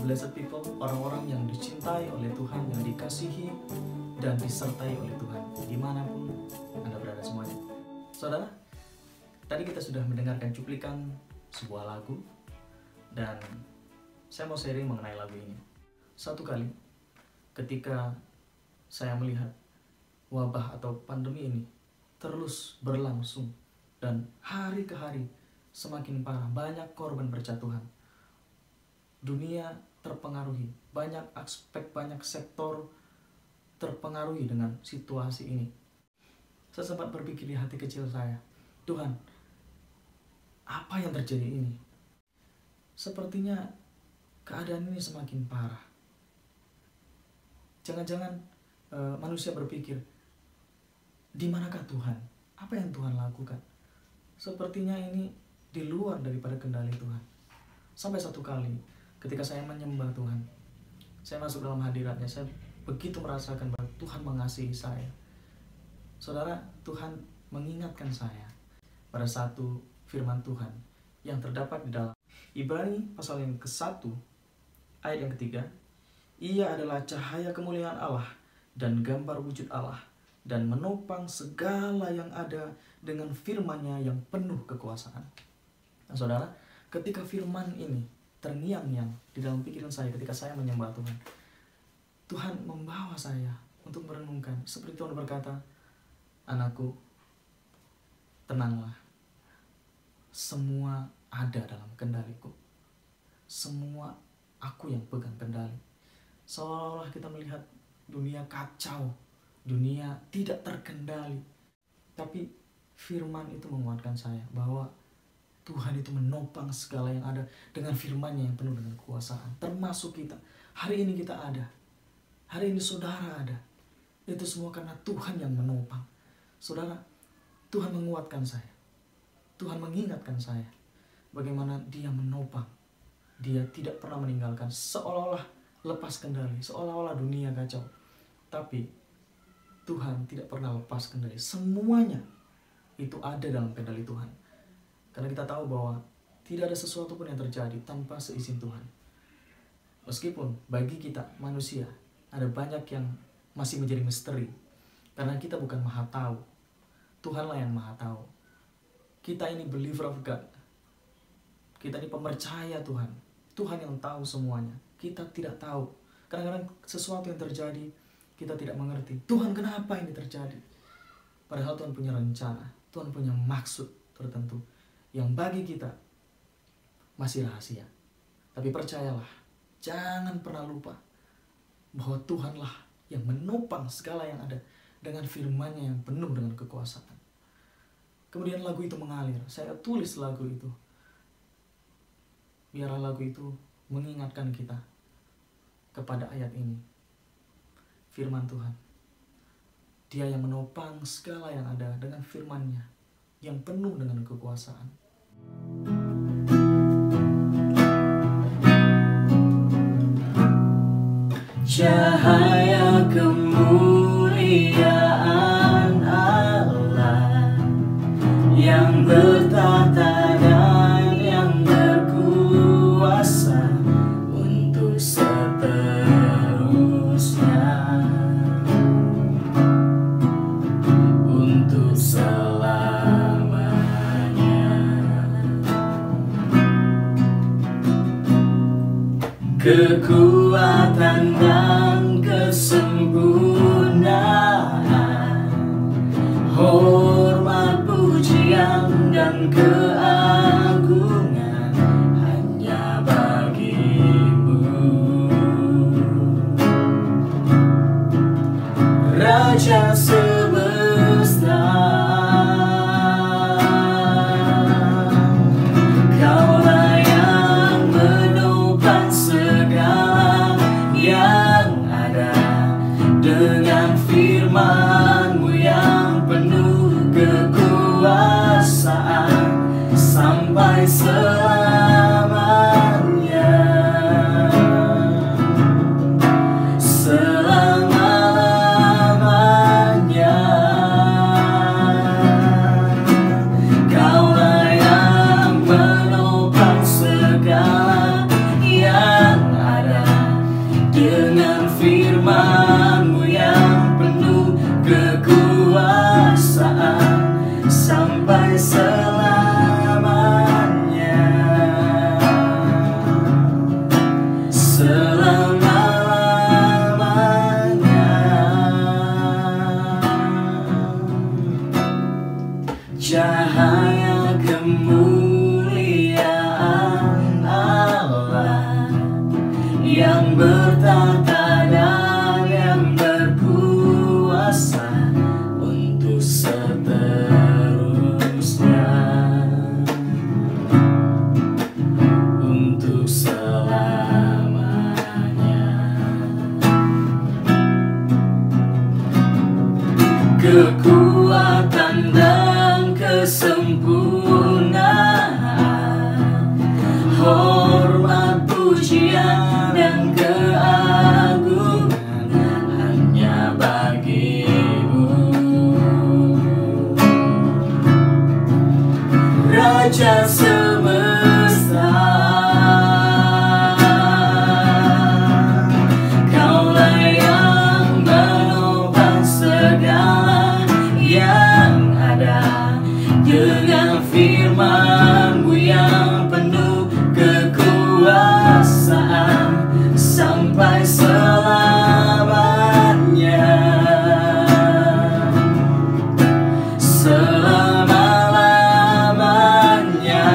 blessed people, orang-orang yang dicintai oleh Tuhan, yang dikasihi dan disertai oleh Tuhan, dimanapun Anda berada semuanya. Saudara, tadi kita sudah mendengarkan cuplikan sebuah lagu, dan saya mau sharing mengenai lagu ini. Satu kali, ketika saya melihat wabah atau pandemi ini terus berlangsung, dan hari ke hari semakin parah, banyak korban berjatuhan. Dunia terpengaruhi, banyak aspek, banyak sektor terpengaruhi dengan situasi ini. Saya sempat berpikir di hati kecil saya, Tuhan, apa yang terjadi ini? Sepertinya keadaan ini semakin parah. Jangan-jangan manusia berpikir, di manakah Tuhan? Apa yang Tuhan lakukan? Sepertinya ini di luar daripada kendali Tuhan. Sampai satu kali, ketika saya menyembah Tuhan, saya masuk dalam hadiratnya, saya begitu merasakan bahwa Tuhan mengasihi saya. Saudara, Tuhan mengingatkan saya pada satu firman Tuhan yang terdapat di dalam Ibrani pasal yang ke-1 ayat yang ketiga. Ia adalah cahaya kemuliaan Allah dan gambar wujud Allah, dan menopang segala yang ada dengan firman-Nya yang penuh kekuasaan. Nah, saudara, ketika firman ini terngiang-ngiang di dalam pikiran saya ketika saya menyembah Tuhan, Tuhan membawa saya untuk merenungkan. Seperti Tuhan berkata, anakku, tenanglah. Semua ada dalam kendaliku. Semua aku yang pegang kendali. Seolah-olah kita melihat dunia kacau, dunia tidak terkendali. Tapi firman itu menguatkan saya bahwa Tuhan itu menopang segala yang ada dengan firman-Nya yang penuh dengan kekuasaan. Termasuk kita. Hari ini kita ada. Hari ini saudara ada. Itu semua karena Tuhan yang menopang. Saudara, Tuhan menguatkan saya. Tuhan mengingatkan saya bagaimana Dia menopang. Dia tidak pernah meninggalkan, seolah-olah lepas kendali, seolah-olah dunia kacau. Tapi Tuhan tidak pernah lepas kendali. Semuanya itu ada dalam kendali Tuhan. Karena kita tahu bahwa tidak ada sesuatu pun yang terjadi tanpa seizin Tuhan. Meskipun bagi kita manusia ada banyak yang masih menjadi misteri. Karena kita bukan maha tahu. Tuhanlah yang maha tahu. Kita ini believer of God. Kita ini pemercaya Tuhan. Tuhan yang tahu semuanya. Kita tidak tahu. Kadang-kadang sesuatu yang terjadi kita tidak mengerti. Tuhan, kenapa ini terjadi? Padahal Tuhan punya rencana. Tuhan punya maksud tertentu yang bagi kita masih rahasia. Tapi percayalah, jangan pernah lupa bahwa Tuhanlah yang menopang segala yang ada dengan firman-Nya yang penuh dengan kekuasaan. Kemudian lagu itu mengalir. Saya tulis lagu itu. Biarlah lagu itu mengingatkan kita kepada ayat ini. Firman Tuhan. Dia yang menopang segala yang ada dengan firman-Nya yang penuh dengan kekuasaan. Cahaya kemuliaan Allah yang bertata dan yang berkuasa untuk seterusnya, untuk selamanya. Kekuatan dan kesempurnaan, hormat, pujian, dan keagungan hanya bagi-Mu, Raja semesta. Kaulah yang menopang segala yang ada dengan firman-Mu yang penuh kekuasaan. Raja semesta, Kaulah yang menopang segala yang ada. Dengan firman-Mu yang penuh kekuasaan sampai selamanya, selama-lamanya.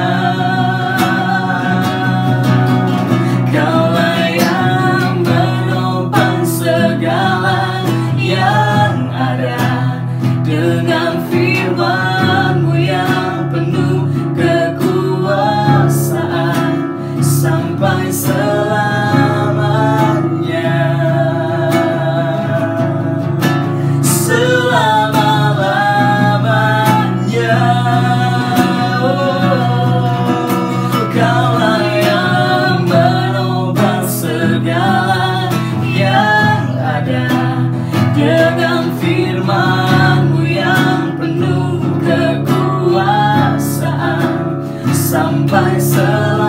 Kaulah yang menopang segala yang ada. Dengan firman-Mu yang penuh kekuasaan sampai selamanya, selama-lamanya. Kaulah yang menopang segala yang ada. Dengan firman-Mu yang penuh kekuasaan sampai selamanya.